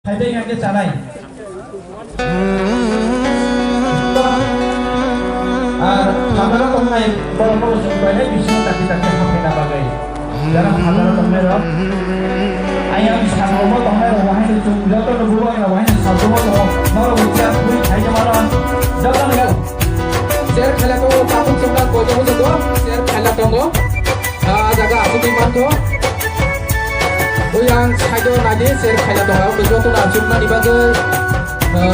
খাইতে গাকে চালাই আর সাধারণ তোমরাই বড় বড় জনবাইলে বিশ্ব তাকে তাকে হাতে না বাগাই যারা সাধারণ তোমরাই রক আইয়া সাধারণ তোমরাই ওয়াহিন যত বুড়ো ওয়াহিন সাধারণ নরম উচ্চার তুই খাইতে মারা যত না Ser খেলা তো কাপড় চোপড়া কইতে বলতো তো ser খেলা তো জায়গা আপনি মানতো ওই আং সাইডো নাদি ser খেলা তো যত না চুমনা নিবাগে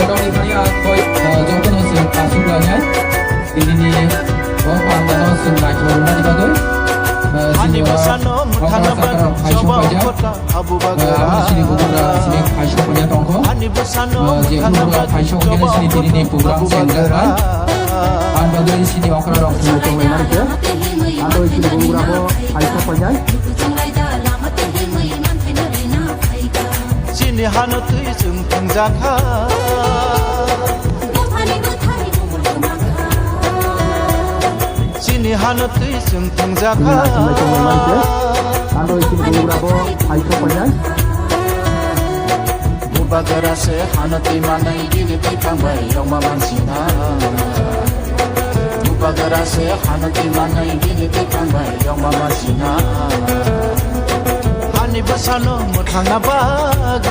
দনি খানি আং কই যত না ser পাসু লাnya ini oh pandano sen lagi rumah nibage Ani basano muthana ban joba kota Abu Bakar sini bukan sini kaisho punya tongko Ani basano je muthana bukan ban kaisho punya joba sini diri ni program sendiri anda dari sini okra rok Ito may marke. Ano yung sinubura ko ay sa panyay. Sini hano tui jeng pengjaka Sini hano tui jeng pengjaka Ito may marke. Ano yung sinubura ko ay sa panyay. Abu Bakar se hano tui manai gini tipang bai yong mamansina Abu Bakar se hano tui manai gini tipang bai yong mamansina Ani basano muthana bag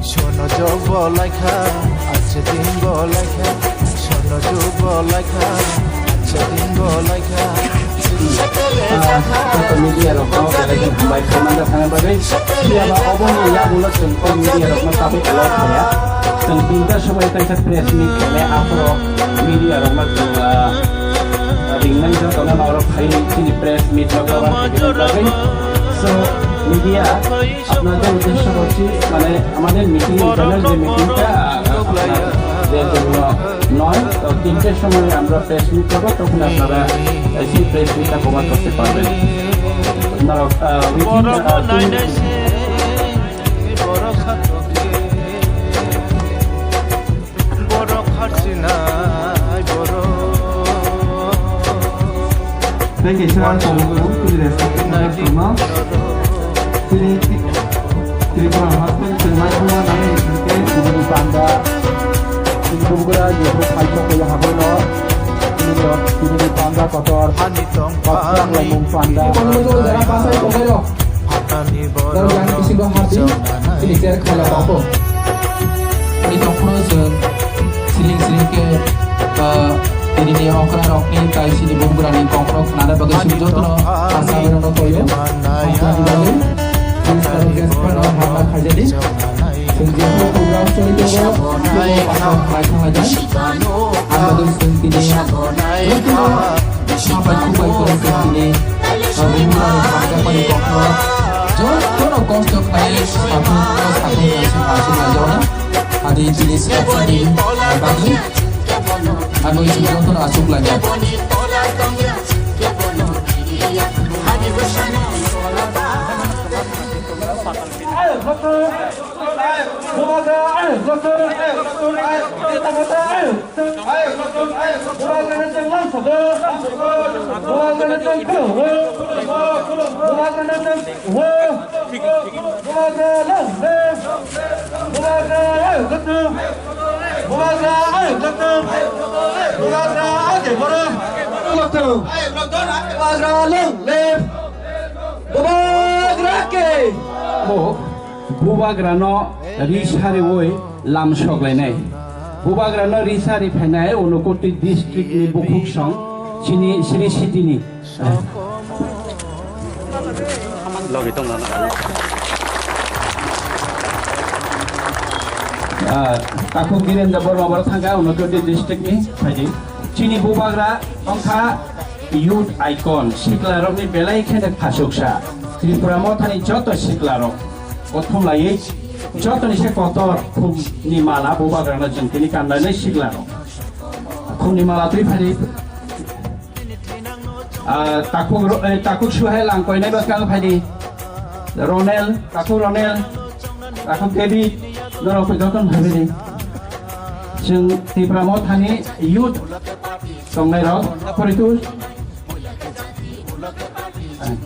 Sono jobo laika ache dingo laika Sono jobo laika ache dingo laika atau media rok kau dari baik kemana sana bagai siapa obon ya bulat tentang media rok tapi kalau saya tentang semua itu saya press meet oleh afro media rok ringan itu kalau orang kaya ini press meet lakukan bagai so media আপনাদের উদ্দেশ্য হচ্ছে মানে আমাদের meeting channel যে মিটিংটা নয় তো 3টের সময় আমরা প্রেস মিট করবো তখন আপনারা সেই প্রেস মিটটা কভার করতে পারবেন Thank you so much for the respect. Tripura Hospital Chennai Kuma nami ke Sini Panda Sini Bugura Yehu Paito Kuya Habono Sini Panda Kotor Ani tong Kotor Lemung Panda Kalau itu darah pasai kongero Ani Kalau yang isi gua hati sini ser খেলা tongko ini tongko siling ke ini ni okra rokni kai sini bungkura ni tongko nada bagai sini joto asa berono toyo asa dibagi sekarang gesper hama khajadi senjata program cari coba pasang pasang aja anda tuh sentini sampai kubai kurang sentini bagaimana masa pada kokro jono kostok naik satu masing-masing aja na ada jenis ini bagi anu isi jono asuk lagi Bubagrano Rishari Woi Lam Shoglene Bubagrano Rishari Penai Unokoti District ni Bukuk Song Sini Sri City ni Logi tong na Aku kirim dabor mabor thangga Unokoti District ni Haji Sini Bubagra Ongka Youth Icon Siklarok ni Belai Khendek Phasuksa Tripura Mothani Joto Siklarok প্রথম লাইয়ে যতনি সে কতর খুনি মালা বুবাগ্রানা জংতিনি কান্দানে সিগলানো খুনি মালা তুই ফারি takuk suhai lang koi nai bakal phai di Ronel taku Ronel aku kebi norok pejoton habini jeng Tripura Mothani youth songnai rok poritu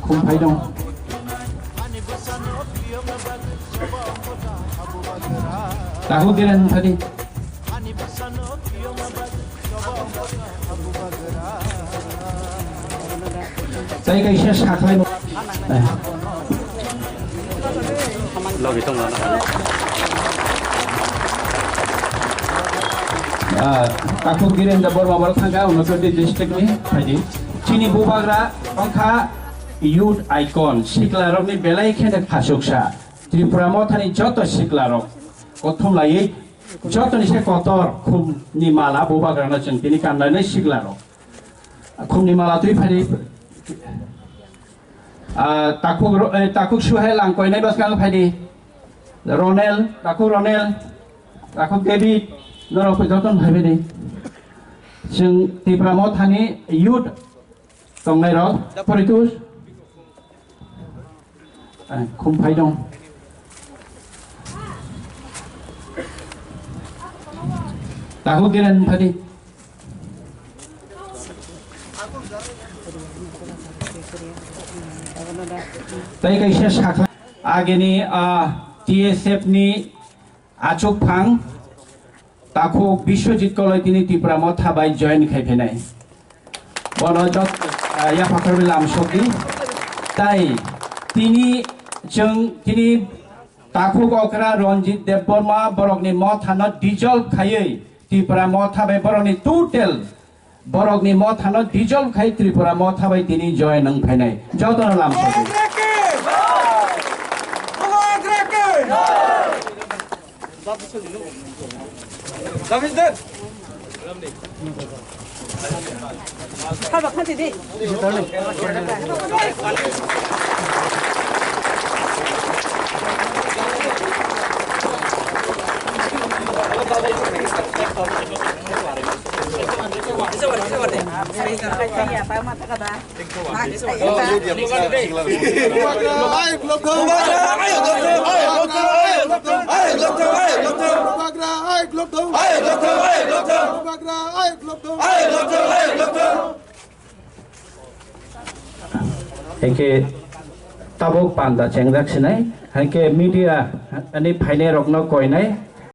kumpai dong tahu kiran tadi saya kayak saklai Lagi tong na. Takut kiran da Borma Barat thangka Unakoti district ni tadi Chini Bubagra angka youth icon siklarok ni belai khena khasuksa Tripura Mothani joto siklarok kothom lai joto ni se kotor khum ni mala Bubagra na jeng tini kanlai siklarok khum ni mala tui phari takuk suhai langkoi nai baskang phadi Ronel takuk David norok pejoton habini jeng Tripura Mothani youth songnai rok poritu kumpai dong tahu kiran tadi tadi kayak saklai ageni TSF ni achuk phang taku Biswajit koloi tini Tripura Motha bai join khaiphenai bono jot ya pakar lam soki tai tini jeng tini taku okra Ranjit Debborma borokni Mothano dissolve khayei Tripura Motha bai borokni total borokni Mothano dissolve khai Tripura Motha bai tini join nang phainai jotono lam soki Hengke tabuk panda cengrak sinai hengke media ani phaine rokno koinai